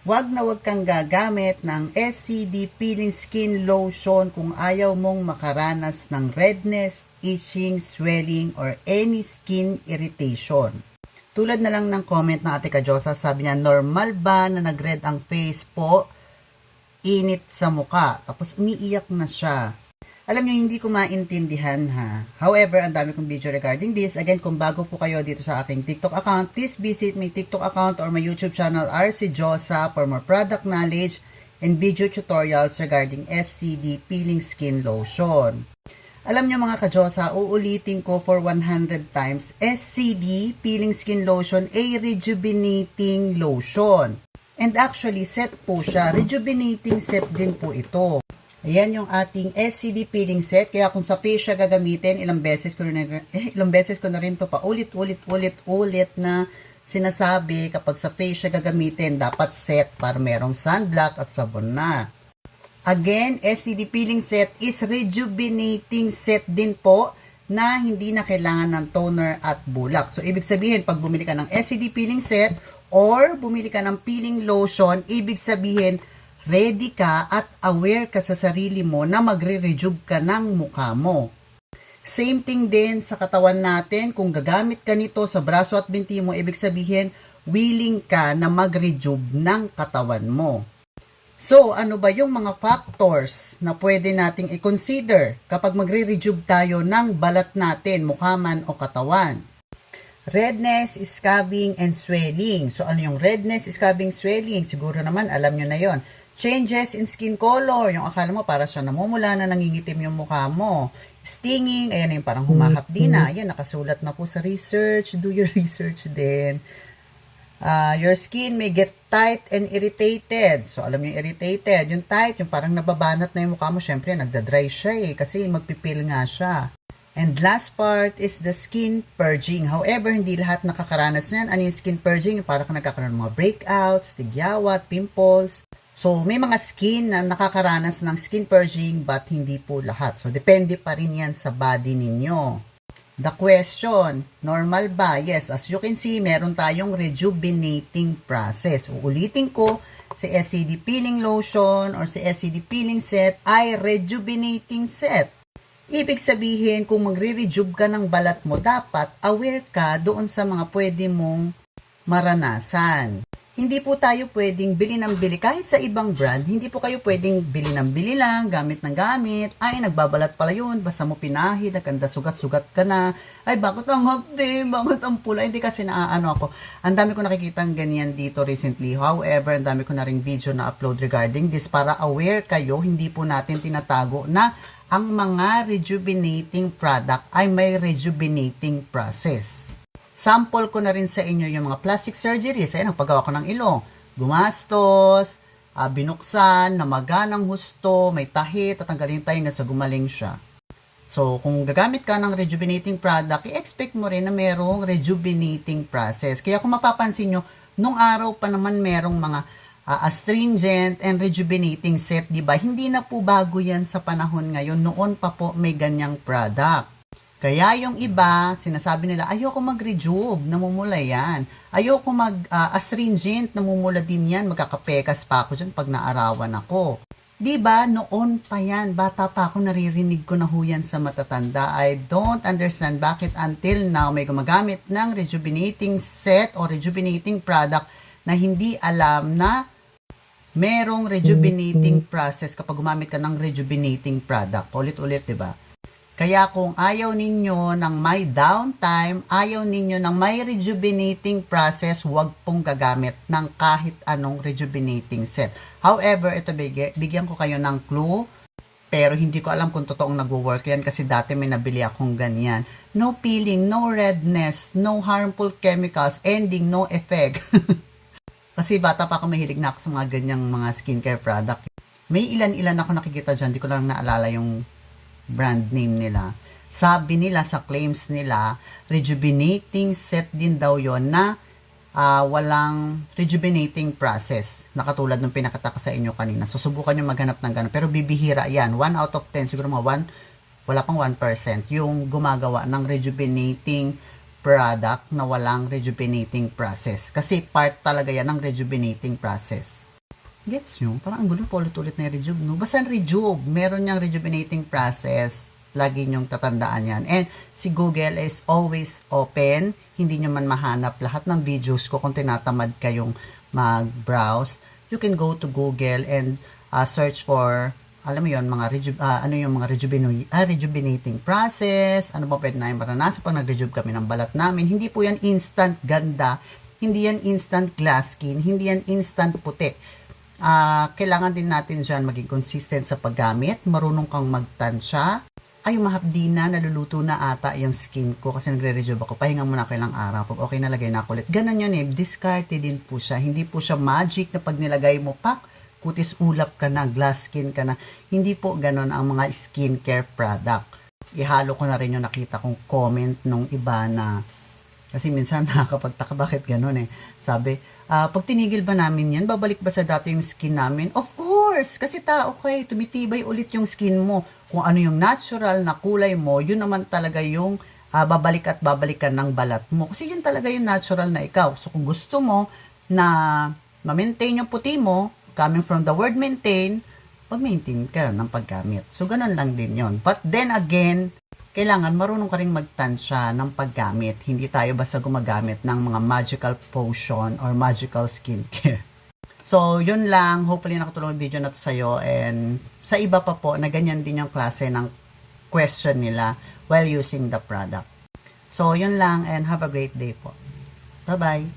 Wag na wag kang gagamit ng SCD Peeling Skin Lotion kung ayaw mong makaranas ng redness, itching, swelling, or any skin irritation. Tulad na lang ng comment ng Ate Kajosa, sabi niya, normal ba na nag-red ang face po? Init sa muka. Tapos umiiyak na siya. Alam niyo, hindi ko maintindihan ha. However, ang dami kong video regarding this. Again, kung bago po kayo dito sa aking TikTok account, please visit my TikTok account or my YouTube channel, RC Josa, for more product knowledge and video tutorials regarding SCD Peeling Skin Lotion. Alam niyo mga ka-Josa, uulitin ko for 100 times, SCD Peeling Skin Lotion, a rejuvenating lotion. And actually, set po siya. Rejuvenating set din po ito. Ayan yung ating SCD peeling set. Kaya kung sa face siya gagamitin, ilang beses ko na rin to pa ulit na sinasabi kapag sa face siya gagamitin, dapat set para merong sunblock at sabon na. Again, SCD peeling set is rejuvenating set din po na hindi na kailangan ng toner at bulak. So, ibig sabihin, pag bumili ka ng SCD peeling set or bumili ka ng peeling lotion, ibig sabihin, ready ka at aware ka sa sarili mo na magre-rejuve ka ng mukha mo. Same thing din sa katawan natin. Kung gagamit ka nito sa braso at binti mo, ibig sabihin, willing ka na mag-rejuve ng katawan mo. So, ano ba yung mga factors na pwede nating i-consider kapag magre-rejuve tayo ng balat natin, mukha man o katawan? Redness, scabbing, and swelling. So, ano yung redness, scabbing, swelling? Siguro naman, alam nyo na yon. Changes in skin color. Yung akala mo para siya namumula na nangingitim yung mukha mo. Stinging. Ayan yung parang humahapdi na. Ayan, nakasulat na po sa research. Do your research din. Your skin may get tight and irritated. So, alam yung irritated. Yung tight, yung parang nababanat na yung mukha mo. Syempre, nagda-dry siya eh. Kasi magpipil nga siya. And last part is the skin purging. However, hindi lahat nakakaranas niyan. Ano yung skin purging? Yung parang nagkakaroon ng mga breakouts, tigyawat, pimples. So, may mga skin na nakakaranas ng skin purging but hindi po lahat. So, depende pa rin yan sa body ninyo. The question, normal ba? Yes, as you can see, meron tayong rejuvenating process. Uulitin ko, si SCD Peeling Lotion or si SCD Peeling Set ay rejuvenating set. Ibig sabihin, kung magre-rejuve ka ng balat mo, dapat aware ka doon sa mga pwede mong maranasan. Hindi po tayo pwedeng bili ng bili. Kahit sa ibang brand, hindi po kayo pwedeng bili ng bili lang, gamit ng gamit. Ay, nagbabalat pala yun. Basta mo pinahid, nagkanda sugat-sugat ka na. Ay, bakit ang hapde? Bakit ang pula? Hindi kasi naaano ako. Ang dami ko nakikitang ganyan dito recently. However, ang dami ko na ring video na upload regarding this para aware kayo. Hindi po natin tinatago na ang mga rejuvenating product ay may rejuvenating process. Sample ko na rin sa inyo yung mga plastic surgeries. Ayan, ang paggawa ko ng ilong. Gumastos, binuksan, namaga ng husto, may tahi, tatanggalin tayo na sa gumaling siya. So, kung gagamit ka ng rejuvenating product, i-expect mo rin na merong rejuvenating process. Kaya kung mapapansin nyo, nung araw pa naman merong mga astringent and rejuvenating set, di ba? Hindi na po bago yan sa panahon ngayon. Noon pa po may ganyang product. Kaya yung iba, sinasabi nila, ayoko mag-rejuve, namumula yan. Ayoko mag-astringent, namumula din yan. Magkakapekas pa ako dyan pag naarawan ako. Diba, noon pa yan, bata pa ako, naririnig ko na huyan sa matatanda. I don't understand bakit until now may gumagamit ng rejuvenating set o rejuvenating product na hindi alam na merong rejuvenating process kapag gumamit ka ng rejuvenating product. Ulit-ulit, diba? Kaya kung ayaw ninyo ng may downtime, ayaw ninyo ng may rejuvenating process, huwag pong gagamit ng kahit anong rejuvenating set. However, ito bigyan ko kayo ng clue, pero hindi ko alam kung totoong nagwo-work yan kasi dati may nabili akong ganyan. No peeling, no redness, no harmful chemicals, ending, no effect. Kasi bata pa ako, mahilig na ako sa mga ganyang mga skincare product. May ilan-ilan ako nakikita dyan, di ko lang naalala yung brand name nila. Sabi nila sa claims nila, rejuvenating set din daw yon na walang rejuvenating process. Nakatulad ng pinakita ko sa inyo kanina. So, subukan nyo maghanap ng gano'n. Pero bibihira yan. 1 out of 10, siguro mga 1, wala pang 1% yung gumagawa ng rejuvenating product na walang rejuvenating process. Kasi part talaga yan ng rejuvenating process. Gets nyo? Parang ang gulo, paulit-ulit na yung rejuve, no? Basta rejuve, meron niyang rejuvenating process. Lagi niyong tatandaan yan. And si Google is always open. Hindi nyo man mahanap lahat ng videos ko kung tinatamad kayong mag-browse. You can go to Google and search for, alam mo yon, ano yung mga rejuvenating process, ano ba pwede namin maranasan pag nag-rejuve kami ng balat namin. Hindi po yan instant ganda, hindi yan instant glass skin, hindi yan instant puti. Kailangan din natin dyan maging consistent sa paggamit, marunong kang magtansya. Ay, mahapdi na, naluluto na ata yung skin ko kasi nagre-rejuve ako. Pahinga muna ako ilang araw. Pag okay nalagay na ako ulit. Ganun yun eh. Discarded din po siya. Hindi po siya magic na pag nilagay mo, pak, kutis ulap ka na, glass skin ka na. Hindi po ganun ang mga skincare product. Ihalo ko na rin yung nakita kong comment nung iba na kasi minsan nakakapagtaka bakit ganun eh. Sabi, pag tinigil ba namin yan, babalik ba sa dati yung skin namin? Of course! Kasi okay, tumitibay ulit yung skin mo. Kung ano yung natural na kulay mo, yun naman talaga yung babalik at babalikan ng balat mo. Kasi yun talaga yung natural na ikaw. So kung gusto mo na ma-maintain yung puti mo, coming from the word maintain, mag-maintain ka ng paggamit. So ganun lang din yun. But then again, kailangan marunong ka rin magtansya ng paggamit. Hindi tayo basta gumagamit ng mga magical potion or magical skincare. So, yun lang. Hopefully nakatulong yung video na to sa'yo. And sa iba pa po, na ganyan din yung klase ng question nila while using the product. So, yun lang and have a great day po. Bye-bye!